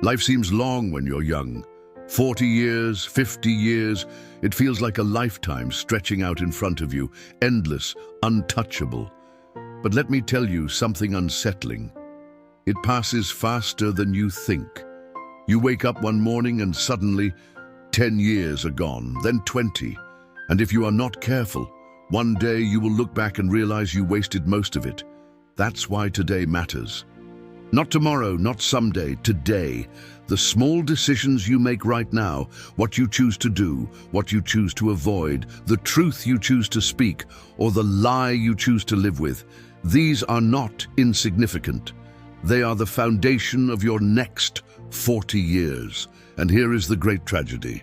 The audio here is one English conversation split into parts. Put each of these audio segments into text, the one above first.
Life seems long when you're young. 40 years, 50 years, it feels like a lifetime stretching out in front of you, endless, untouchable. But let me tell you something unsettling. It passes faster than you think. You wake up one morning and suddenly 10 years are gone, then 20. And if you are not careful, one day you will look back and realize you wasted most of it. That's why today matters. Not tomorrow, not someday, today. The small decisions you make right now, what you choose to do, what you choose to avoid, the truth you choose to speak, or the lie you choose to live with, these are not insignificant. They are the foundation of your next 40 years. And here is the great tragedy.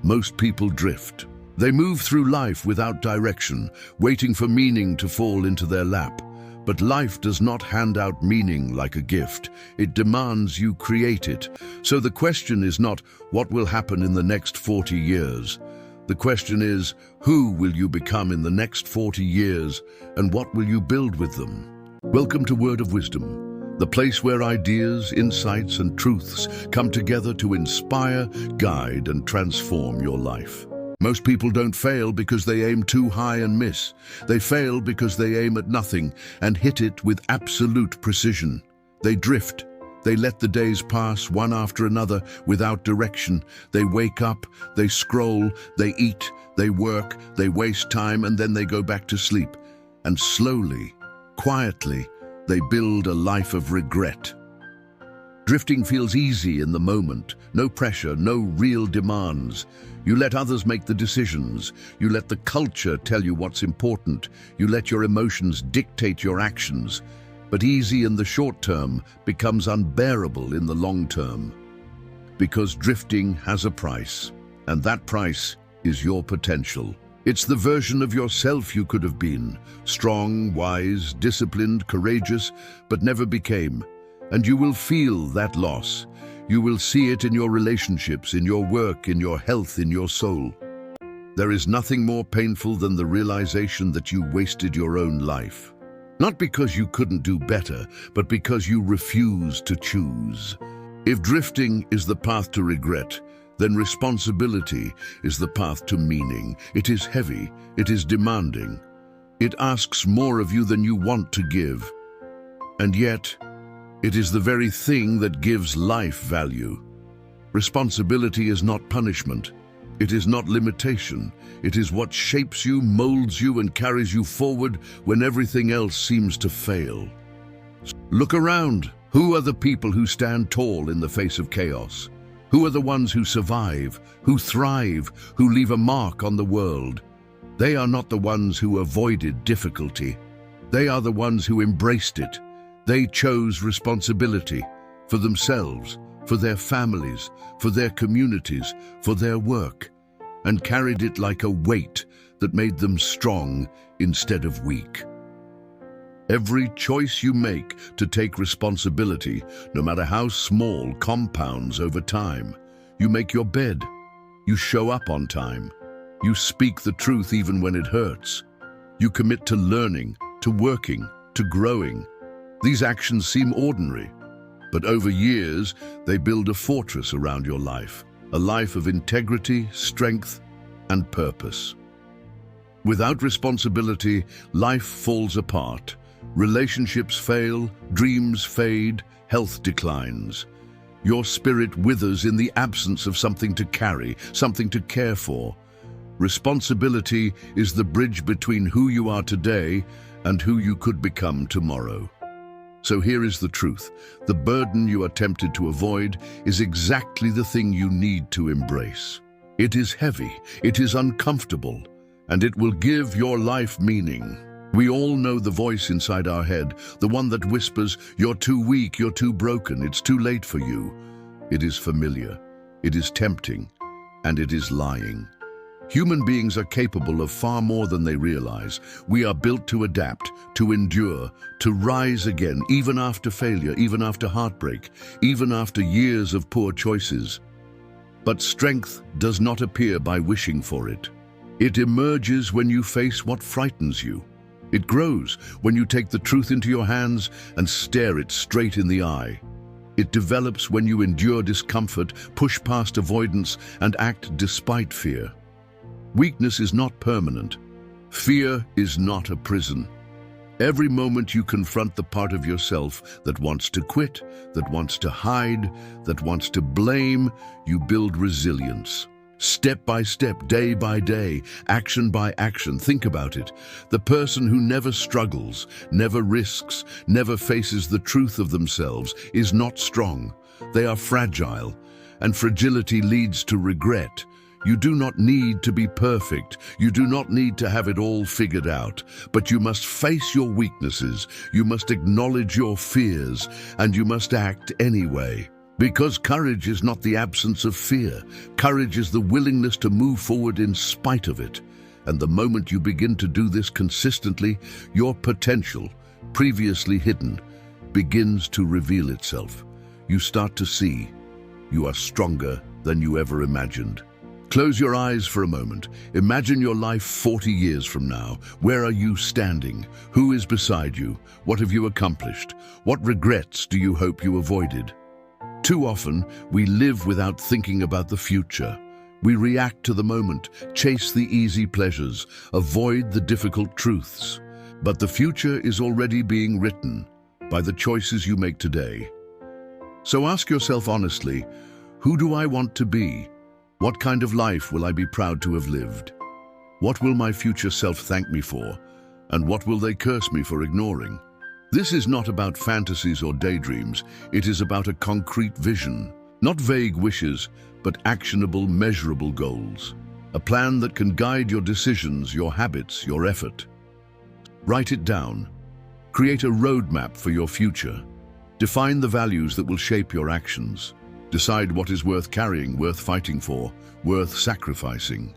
Most people drift. They move through life without direction, waiting for meaning to fall into their lap. But life does not hand out meaning like a gift. It demands you create it. So the question is not what will happen in the next 40 years. The question is, who will you become in the next 40 years and what will you build with them? Welcome to Word of Wisdom, the place where ideas, insights, and truths come together to inspire, guide, and transform your life. Most people don't fail because they aim too high and miss. They fail because they aim at nothing and hit it with absolute precision. They drift. They let the days pass one after another without direction. They wake up, they scroll, they eat, they work, they waste time, and then they go back to sleep. And slowly, quietly, they build a life of regret. Drifting feels easy in the moment, no pressure, no real demands. You let others make the decisions. You let the culture tell you what's important. You let your emotions dictate your actions. But easy in the short term becomes unbearable in the long term. Because drifting has a price, and that price is your potential. It's the version of yourself you could have been, strong, wise, disciplined, courageous, but never became. And you will feel that loss. You will see it in your relationships, in your work, in your health, in your soul. There is nothing more painful than the realization that you wasted your own life. Not because you couldn't do better, but because you refused to choose. If drifting is the path to regret, then responsibility is the path to meaning. It is heavy, it is demanding. It asks more of you than you want to give. And yet, it is the very thing that gives life value. Responsibility is not punishment. It is not limitation. It is what shapes you, molds you, and carries you forward when everything else seems to fail. Look around. Who are the people who stand tall in the face of chaos? Who are the ones who survive, who thrive, who leave a mark on the world? They are not the ones who avoided difficulty. They are the ones who embraced it. They chose responsibility for themselves, for their families, for their communities, for their work, and carried it like a weight that made them strong instead of weak. Every choice you make to take responsibility, no matter how small, compounds over time. You make your bed. You show up on time. You speak the truth even when it hurts. You commit to learning, to working, to growing. These actions seem ordinary, but over years, they build a fortress around your life, a life of integrity, strength, and purpose. Without responsibility, life falls apart. Relationships fail, dreams fade, health declines. Your spirit withers in the absence of something to carry, something to care for. Responsibility is the bridge between who you are today and who you could become tomorrow. So here is the truth. The burden you are tempted to avoid is exactly the thing you need to embrace. It is heavy, it is uncomfortable, and it will give your life meaning. We all know the voice inside our head, the one that whispers, "You're too weak, you're too broken, it's too late for you." It is familiar, it is tempting, and it is lying. Human beings are capable of far more than they realize. We are built to adapt, to endure, to rise again, even after failure, even after heartbreak, even after years of poor choices. But strength does not appear by wishing for it. It emerges when you face what frightens you. It grows when you take the truth into your hands and stare it straight in the eye. It develops when you endure discomfort, push past avoidance, and act despite fear. Weakness is not permanent. Fear is not a prison. Every moment you confront the part of yourself that wants to quit, that wants to hide, that wants to blame, you build resilience. Step by step, day by day, action by action. Think about it. The person who never struggles, never risks, never faces the truth of themselves is not strong. They are fragile, and fragility leads to regret. You do not need to be perfect. You do not need to have it all figured out. But you must face your weaknesses. You must acknowledge your fears, and you must act anyway. Because courage is not the absence of fear. Courage is the willingness to move forward in spite of it. And the moment you begin to do this consistently, your potential, previously hidden, begins to reveal itself. You start to see you are stronger than you ever imagined. Close your eyes for a moment. Imagine your life 40 years from now. Where are you standing? Who is beside you? What have you accomplished? What regrets do you hope you avoided? Too often, we live without thinking about the future. We react to the moment, chase the easy pleasures, avoid the difficult truths. But the future is already being written by the choices you make today. So ask yourself honestly, who do I want to be? What kind of life will I be proud to have lived? What will my future self thank me for? And what will they curse me for ignoring? This is not about fantasies or daydreams. It is about a concrete vision. Not vague wishes, but actionable, measurable goals. A plan that can guide your decisions, your habits, your effort. Write it down. Create a roadmap for your future. Define the values that will shape your actions. Decide what is worth carrying, worth fighting for, worth sacrificing.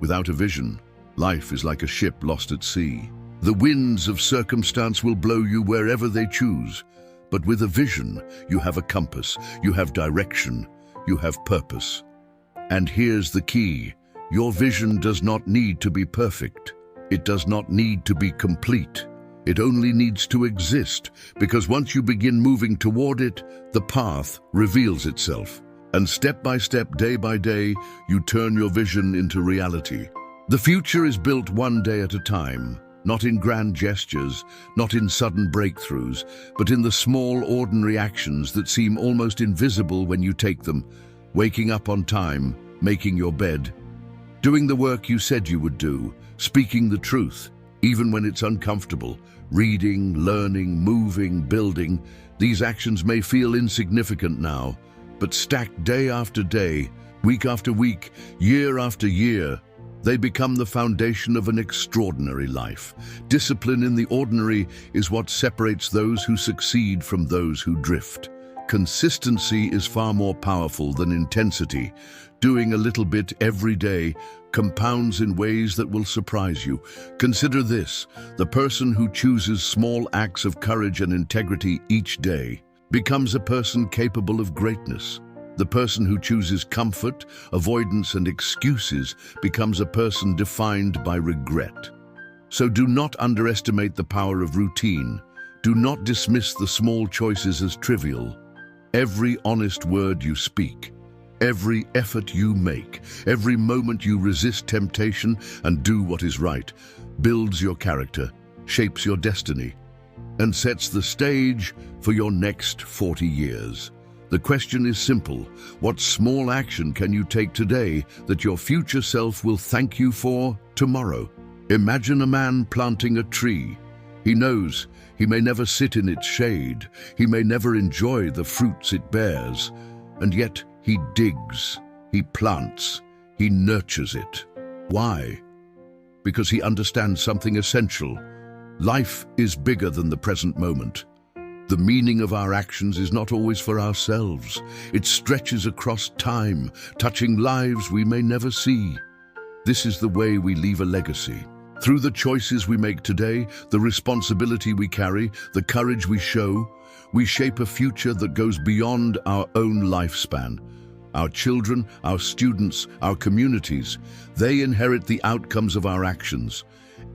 Without a vision, life is like a ship lost at sea. The winds of circumstance will blow you wherever they choose. But with a vision, you have a compass, you have direction, you have purpose. And here's the key. Your vision does not need to be perfect. It does not need to be complete. It only needs to exist, because once you begin moving toward it, the path reveals itself. And step by step, day by day, you turn your vision into reality. The future is built one day at a time, not in grand gestures, not in sudden breakthroughs, but in the small, ordinary actions that seem almost invisible when you take them. Waking up on time, making your bed, doing the work you said you would do, speaking the truth, even when it's uncomfortable, reading, learning, moving, building. These actions may feel insignificant now, but stacked day after day, week after week, year after year, they become the foundation of an extraordinary life. Discipline in the ordinary is what separates those who succeed from those who drift. Consistency is far more powerful than intensity. Doing a little bit every day compounds in ways that will surprise you. Consider this: the person who chooses small acts of courage and integrity each day becomes a person capable of greatness. The person who chooses comfort, avoidance, and excuses becomes a person defined by regret. So do not underestimate the power of routine. Do not dismiss the small choices as trivial. Every honest word you speak, every effort you make, every moment you resist temptation and do what is right, builds your character, shapes your destiny, and sets the stage for your next 40 years. The question is simple: what small action can you take today that your future self will thank you for tomorrow? Imagine a man planting a tree. He knows he may never sit in its shade, he may never enjoy the fruits it bears, and yet he digs, he plants, he nurtures it. Why? Because he understands something essential. Life is bigger than the present moment. The meaning of our actions is not always for ourselves. It stretches across time, touching lives we may never see. This is the way we leave a legacy. Through the choices we make today, the responsibility we carry, the courage we show, we shape a future that goes beyond our own lifespan. Our children, our students, our communities, they inherit the outcomes of our actions.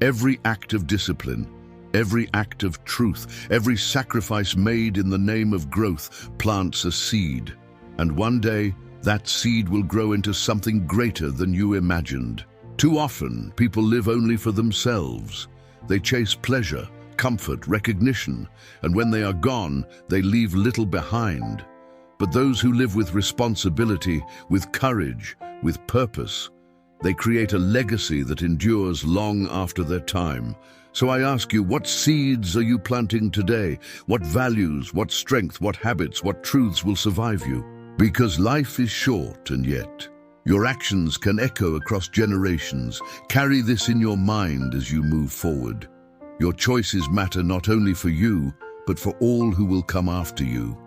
Every act of discipline, Every act of truth, every sacrifice made in the name of growth plants a seed. And one day, that seed will grow into something greater than you imagined. Too often, people live only for themselves. They chase pleasure, comfort, recognition, and when they are gone, they leave little behind. But those who live with responsibility, with courage, with purpose, they create a legacy that endures long after their time. So I ask you, what seeds are you planting today? What values, what strength, what habits, what truths will survive you? Because life is short, and yet your actions can echo across generations. Carry this in your mind as you move forward. Your choices matter not only for you, but for all who will come after you.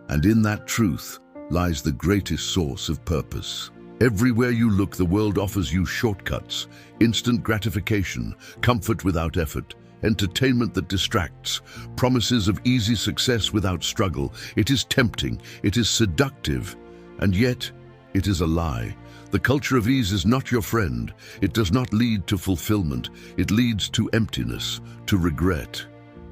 And in that truth lies the greatest source of purpose. Everywhere you look, the world offers you shortcuts, instant gratification, comfort without effort, entertainment that distracts, promises of easy success without struggle. It is tempting, it is seductive, and yet it is a lie. The culture of ease is not your friend. It does not lead to fulfillment. It leads to emptiness, to regret,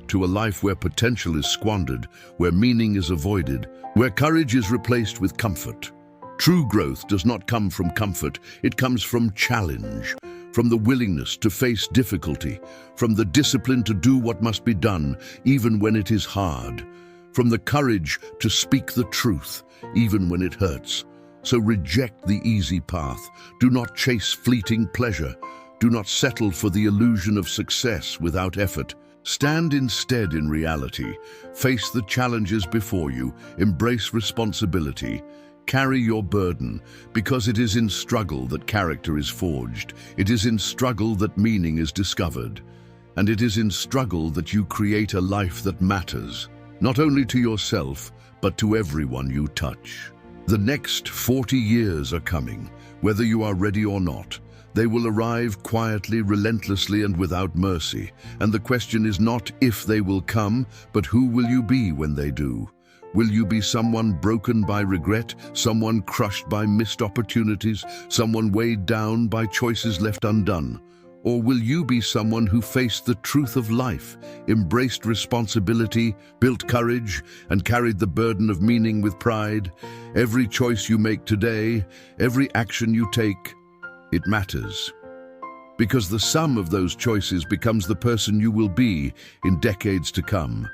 to a life where potential is squandered, where meaning is avoided, where courage is replaced with comfort. True growth does not come from comfort. It comes from challenge, from the willingness to face difficulty, from the discipline to do what must be done, even when it is hard, from the courage to speak the truth, even when it hurts. So reject the easy path. Do not chase fleeting pleasure. Do not settle for the illusion of success without effort. Stand instead in reality. Face the challenges before you. Embrace responsibility. Carry your burden, because it is in struggle that character is forged. It is in struggle that meaning is discovered. And it is in struggle that you create a life that matters, not only to yourself, but to everyone you touch. The next 40 years are coming, whether you are ready or not. They will arrive quietly, relentlessly, and without mercy. And the question is not if they will come, but who will you be when they do? Will you be someone broken by regret, someone crushed by missed opportunities, someone weighed down by choices left undone? Or will you be someone who faced the truth of life, embraced responsibility, built courage, and carried the burden of meaning with pride? Every choice you make today, every action you take, it matters. Because the sum of those choices becomes the person you will be in decades to come.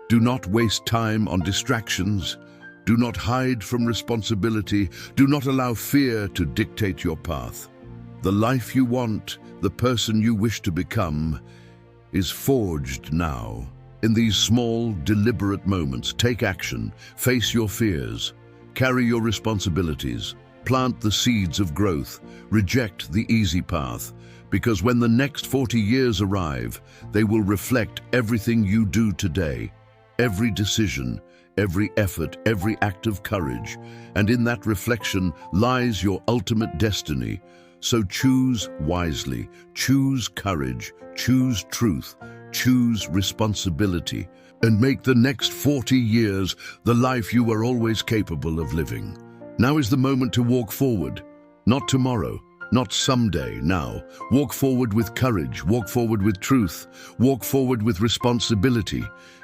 Do not waste time on distractions. Do not hide from responsibility. Do not allow fear to dictate your path. The life you want, the person you wish to become, is forged now. In these small, deliberate moments, take action, face your fears, carry your responsibilities, plant the seeds of growth, reject the easy path, because when the next 40 years arrive, they will reflect everything you do today. Every decision, every effort, every act of courage, and in that reflection lies your ultimate destiny. So choose wisely, choose courage, choose truth, choose responsibility, and make the next 40 years the life you are always capable of living. Now is the moment to walk forward, not tomorrow, not someday, now. Walk forward with courage, walk forward with truth, walk forward with responsibility.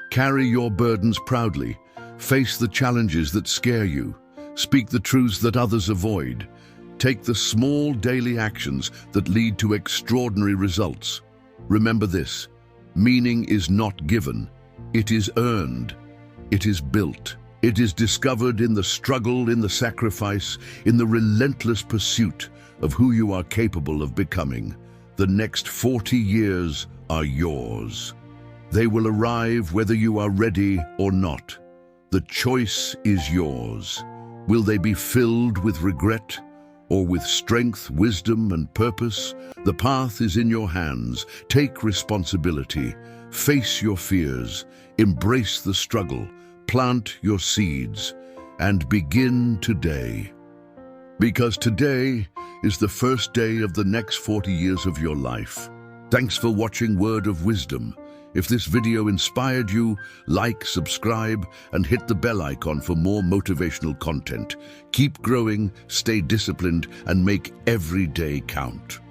Carry your burdens proudly. Face the challenges that scare you. Speak the truths that others avoid. Take the small daily actions that lead to extraordinary results. Remember this: meaning is not given. It is earned. It is built. It is discovered in the struggle, in the sacrifice, in the relentless pursuit of who you are capable of becoming. The next 40 years are yours. They will arrive whether you are ready or not. The choice is yours. Will they be filled with regret or with strength, wisdom, and purpose? The path is in your hands. Take responsibility. Face your fears. Embrace the struggle. Plant your seeds and begin today. Because today is the first day of the next 40 years of your life. Thanks for watching Word of Wisdom. If this video inspired you, like, subscribe, and hit the bell icon for more motivational content. Keep growing, stay disciplined, and make every day count.